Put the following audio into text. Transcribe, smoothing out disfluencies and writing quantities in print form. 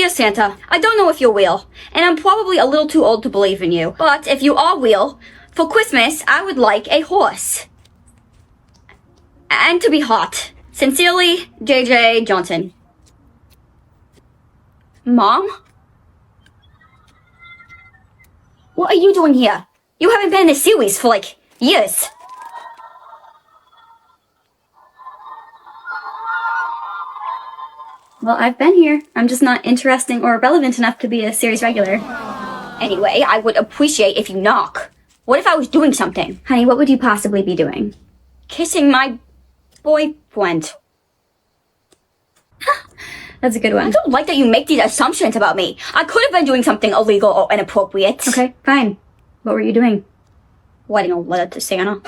Dear Santa, I don't know if you're real, and I'm probably a little too old to believe in you, but if you are real, for Christmas, I would like a horse. And to be hot. Sincerely, JJ Johnson. Mom? What are you doing here? You haven't been in this series for, like, years. Well, I've been here. I'm just not interesting or relevant enough to be a series regular. Anyway, I would appreciate if you knock. What if I was doing something? Honey, what would you possibly be doing? Kissing my boyfriend. That's a good one. I don't like that you make these assumptions about me. I could have been doing something illegal or inappropriate. Okay, fine. What were you doing? Writing a letter to Santa.